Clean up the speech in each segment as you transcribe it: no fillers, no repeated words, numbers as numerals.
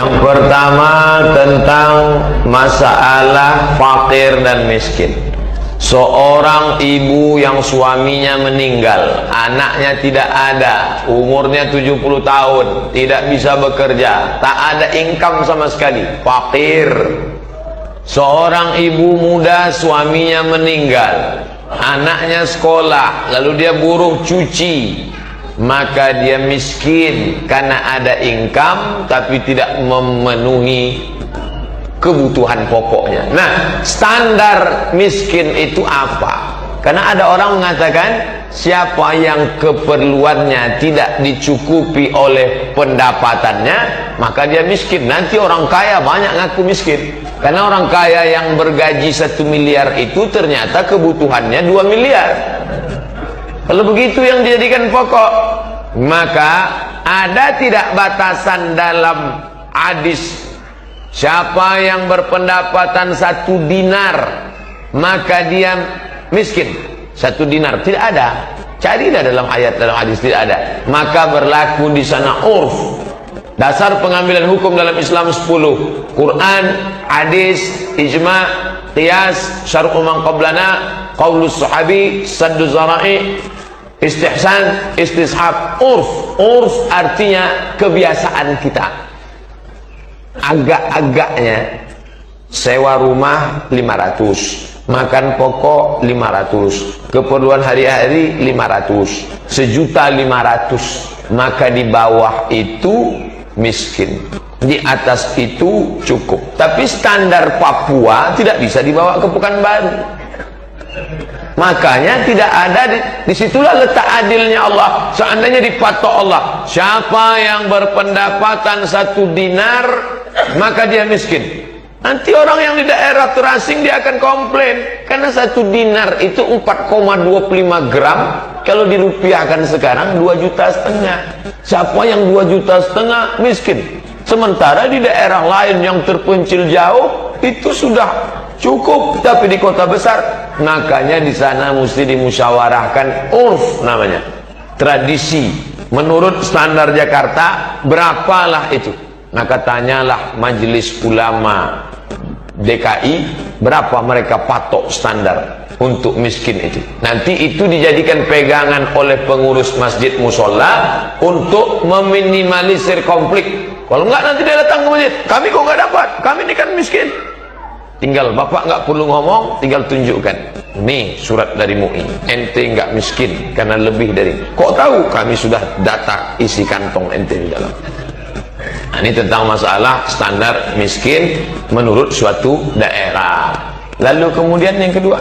Yang pertama tentang masalah fakir dan miskin. Seorang ibu yang suaminya meninggal, anaknya tidak ada, umurnya 70 tahun, tidak bisa bekerja, tak ada income sama sekali, fakir. Seorang ibu muda suaminya meninggal, anaknya sekolah, lalu dia buruh cuci, maka dia miskin karena ada income tapi tidak memenuhi kebutuhan pokoknya. Nah, standar miskin itu apa? Karena ada orang mengatakan siapa yang keperluannya tidak dicukupi oleh pendapatannya, maka dia miskin. Nanti orang kaya banyak ngaku miskin. Karena orang kaya yang bergaji 1 miliar itu ternyata kebutuhannya 2 miliar. Kalau begitu yang dijadikan pokok, maka ada tidak batasan dalam hadis? Siapa yang berpendapatan 1 dinar maka dia miskin. 1 dinar tidak ada. Carilah dalam ayat, dalam hadis tidak ada. Maka berlaku di sana urf. Dasar pengambilan hukum dalam Islam 10. Quran, hadis, ijma', qiyas, syar'u man qablana, qaulus sahabi, saddu zara'i, istihsan, istishab. Urf. Urf artinya kebiasaan kita. Agak-agaknya sewa rumah 500, makan pokok 500, keperluan hari-hari 500, 1.500.000, maka di bawah itu miskin, di atas itu cukup. Tapi standar Papua tidak bisa dibawa ke Pekanbaru. Makanya tidak ada disitulah letak adilnya Allah. Seandainya dipatok Allah, siapa yang berpendapatan 1 dinar maka dia miskin. Nanti orang yang di daerah terasing dia akan komplain karena 1 dinar itu 4,25 gram. Kalau dirupiahkan sekarang 2,5 juta. Siapa yang 2,5 juta miskin? Sementara di daerah lain yang terpencil jauh itu sudah cukup, tapi di kota besar, makanya di sana mesti dimusyawarahkan urf namanya, tradisi. Menurut standar Jakarta berapalah itu? Maka tanyalah majelis ulama DKI berapa mereka patok standar untuk miskin itu. Nanti itu dijadikan pegangan oleh pengurus masjid musola untuk meminimalisir konflik. Kalau enggak nanti dia datang ke masjid, kami kok enggak dapat, kami ini kan miskin. Tinggal bapak nggak perlu ngomong, tinggal tunjukkan nih surat dari MUI, ente nggak miskin karena lebih dari. Kok tahu? Kami sudah data isi kantong ente di dalam. Nah, ini tentang masalah standar miskin menurut suatu daerah. Lalu kemudian yang kedua,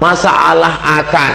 masalah akad.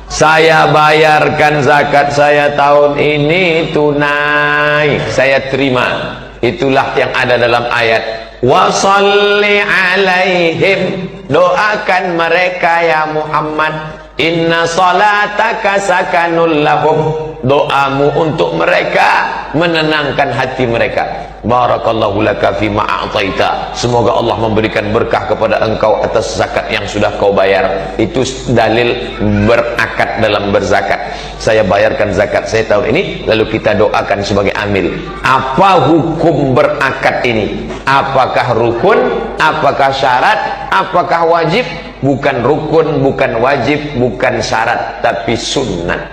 Saya bayarkan zakat saya tahun ini tunai, saya terima. Itulah yang ada dalam ayat. Wa shalli alaihim, doakan mereka ya Muhammad, inna salataka sakanul lahum, doamu untuk mereka menenangkan hati mereka. Barakallahu laka fima a'taita, semoga Allah memberikan berkah kepada engkau atas zakat yang sudah kau bayar. Itu dalil berakad dalam berzakat. Saya bayarkan zakat saya tahun ini, lalu kita doakan sebagai amil. Apa hukum berakad ini? Apakah rukun? Apakah syarat? Apakah wajib? Bukan rukun, bukan wajib, bukan syarat, tapi sunnah.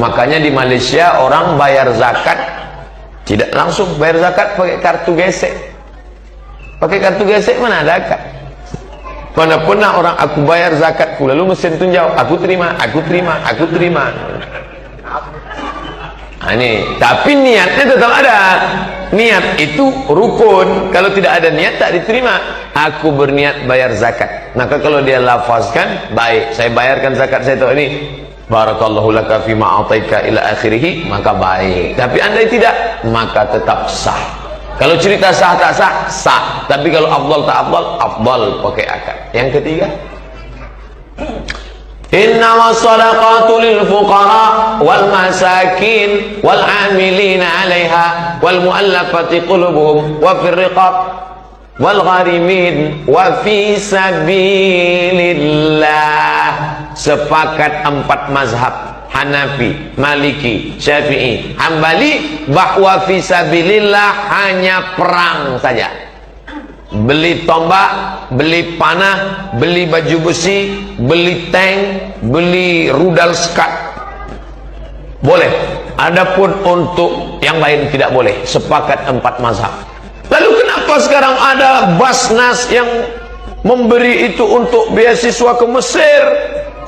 Makanya di Malaysia orang bayar zakat tidak langsung bayar zakat pakai kartu gesek. Pakai kartu gesek mana ada akad? Mana pernah orang aku bayar zakatku lalu mesin tunjau, aku terima, aku terima, aku terima. Nah, ini, tapi niatnya tetap ada. Niat itu rukun. Kalau tidak ada niat tak diterima. Aku berniat bayar zakat. Maka kalau dia lafazkan, baik, saya bayarkan zakat saya tahun ini. Barakallahu laka fima a'taika ila akhirih, maka baik. Tapi andai tidak, maka tetap sah. Kalau cerita sah tak sah, sah. Tapi kalau afdal tak afdal, afdal pakai akad. Yang ketiga, innamas sadaqatu lil fuqara wal masakin wal amilina 'alaiha wal mu'allafati qulubuhum wa fir riqab wal gharimin wa fi sabilillah. Sepakat 4 mazhab. Hanafi, Maliki, Syafi'i, Hambali bahwa fisabilillah hanya perang saja. Beli tombak, beli panah, beli baju besi, beli tank, beli rudal skat boleh. Adapun untuk yang lain tidak boleh. Sepakat 4 mazhab. Lalu kenapa sekarang ada Basnas yang memberi itu untuk beasiswa ke Mesir,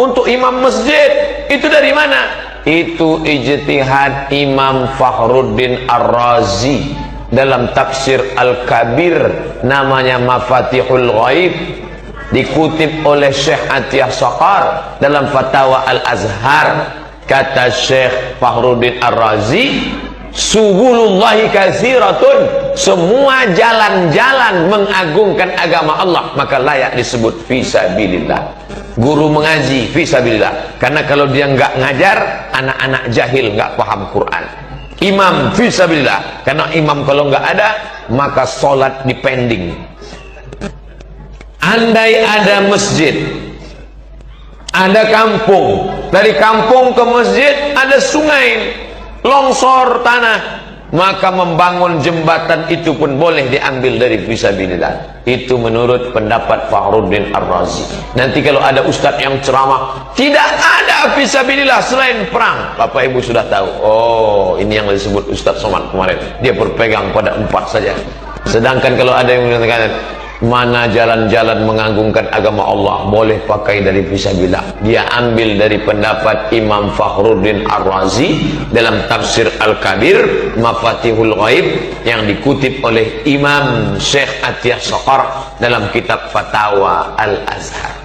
untuk imam masjid? Itu dari mana? Itu ijtihad Imam Fakhruddin Ar-Razi dalam tafsir Al-Kabir, namanya Mafatihul Ghaib, dikutip oleh Syekh Atiyah Saqar dalam Fatawa Al-Azhar. Kata Syekh Fakhruddin Ar-Razi, subulullahi katsiratun, semua jalan-jalan mengagungkan agama Allah maka layak disebut fisabilillah. Guru mengaji fisabilillah, karena kalau dia nggak ngajar, anak-anak jahil nggak paham Quran. Imam fisabilillah, karena imam kalau nggak ada maka sholat dipending. Andai ada masjid, ada kampung, dari kampung ke masjid ada sungai, longsor tanah, maka membangun jembatan itu pun boleh diambil dari fisabilillah. Itu menurut pendapat Fakhruddin Ar-Razi. Nanti kalau ada ustadz yang ceramah, tidak ada fisabilillah selain perang, Bapak Ibu sudah tahu, oh ini yang disebut Ustadz Somad kemarin, dia berpegang pada 4 saja. Sedangkan kalau ada yang mengatakan mana jalan-jalan mengagungkan agama Allah boleh pakai dari fisabilillah, dia ambil dari pendapat Imam Fakhruddin Ar-Razi dalam tafsir Al-Kabir Mafatihul Ghaib yang dikutip oleh Imam Syekh Atiyah Saqar dalam kitab Fatawa Al-Azhar.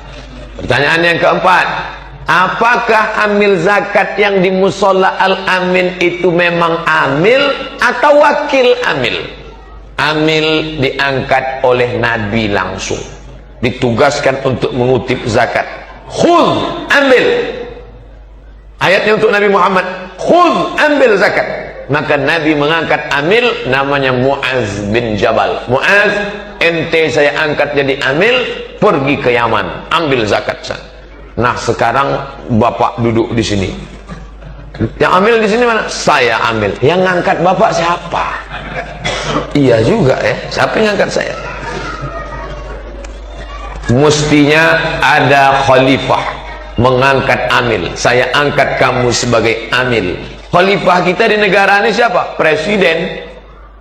Pertanyaan yang keempat, apakah amil zakat yang di musola Al-Amin itu memang amil atau wakil amil? Amil diangkat oleh Nabi langsung, ditugaskan untuk mengutip zakat. Khudh, ambil. Ayatnya untuk Nabi Muhammad, khudh, ambil zakat. Maka Nabi mengangkat amil, namanya Mu'az bin Jabal. Mu'az, ente saya angkat jadi amil, pergi ke Yaman, ambil zakat sana. Nah sekarang bapak duduk di sini, yang ambil di sini mana? Saya ambil. Yang ngangkat bapak siapa? Iya juga ya, siapa yang ngangkat saya? Mestinya ada khalifah mengangkat amil. Saya angkat kamu sebagai amil. Khalifah kita di negara ini siapa? Presiden.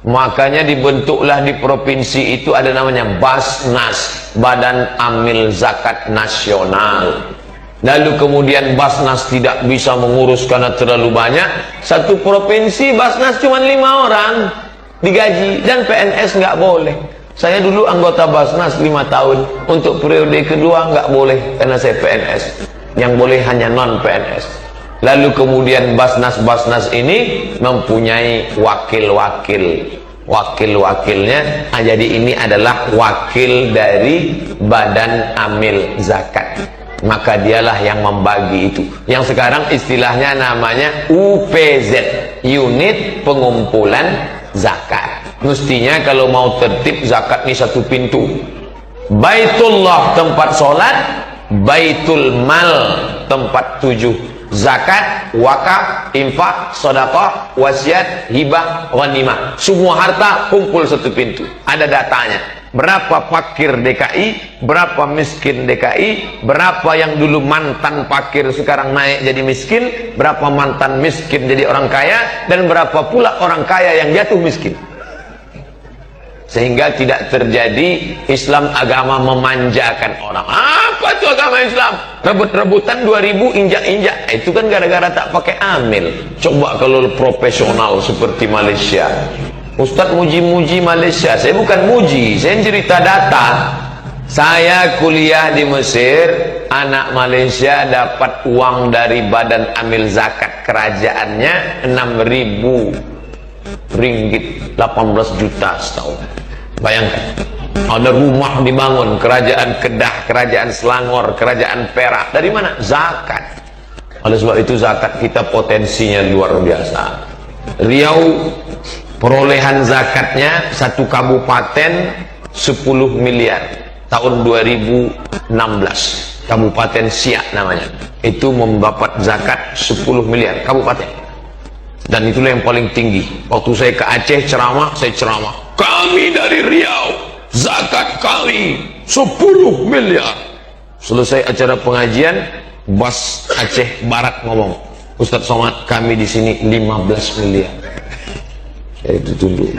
Makanya dibentuklah di provinsi itu ada namanya Basnas, Badan Amil Zakat Nasional. Lalu kemudian Basnas tidak bisa mengurus karena terlalu banyak. Satu provinsi Basnas cuma 5 orang digaji, dan PNS nggak boleh. Saya dulu anggota Basnas 5 tahun, untuk periode kedua nggak boleh karena saya PNS. Yang boleh hanya non PNS. Lalu kemudian Basnas ini mempunyai wakil-wakilnya. Jadi ini adalah wakil dari Badan Amil Zakat. Maka dialah yang membagi itu. Yang sekarang istilahnya namanya UPZ, Unit Pengumpulan Zakat. Mestinya kalau mau tertib zakat ini satu pintu. Baitullah tempat sholat, Baitul Mal tempat tujuh. Zakat, wakaf, infak, sedekah, wasiat, hibah, ghanimah. Semua harta kumpul satu pintu. Ada datanya. Berapa fakir DKI, berapa miskin DKI, berapa yang dulu mantan fakir sekarang naik jadi miskin, berapa mantan miskin jadi orang kaya, dan berapa pula orang kaya yang jatuh miskin. Sehingga tidak terjadi Islam agama memanjakan orang. Apa itu agama Islam? Rebut-rebutan 2000 injak-injak. Itu kan gara-gara tak pakai amil. Coba kalau profesional seperti Malaysia. Ustadz muji-muji Malaysia. Saya bukan muji, saya cerita data. Saya kuliah di Mesir, anak Malaysia dapat uang dari Badan Amil Zakat kerajaannya 6.000 ringgit, 18 juta setahun. Bayangkan, ada rumah dibangun, kerajaan Kedah, kerajaan Selangor, kerajaan Perak. Dari mana? Zakat. Oleh sebab itu zakat kita potensinya luar biasa. Riau perolehan zakatnya satu kabupaten 10 miliar tahun 2016. Kabupaten Siak namanya. Itu mendapat zakat 10 miliar kabupaten. Dan itulah yang paling tinggi. Waktu saya ke Aceh ceramah, saya ceramah. Kami dari Riau, zakat kami 10 miliar. Selesai acara pengajian, Bas Aceh Barat ngomong, Ustadz Somad, kami di sini 15 miliar. Saya itu tunduk.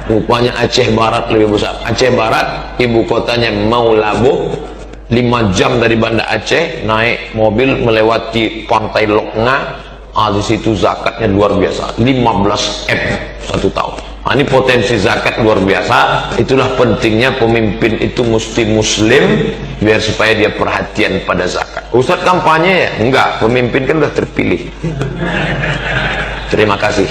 Rupanya Aceh Barat lebih besar. Aceh Barat, ibu kotanya Maulabo, 5 jam dari Banda Aceh, naik mobil melewati pantai Lokna. Di situ zakatnya luar biasa, 15 M 1 tahun. Ini potensi zakat luar biasa. Itulah pentingnya pemimpin itu mesti muslim, biar supaya dia perhatian pada zakat. Ustadz kampanye ya? Enggak, pemimpin kan udah terpilih. Terima kasih.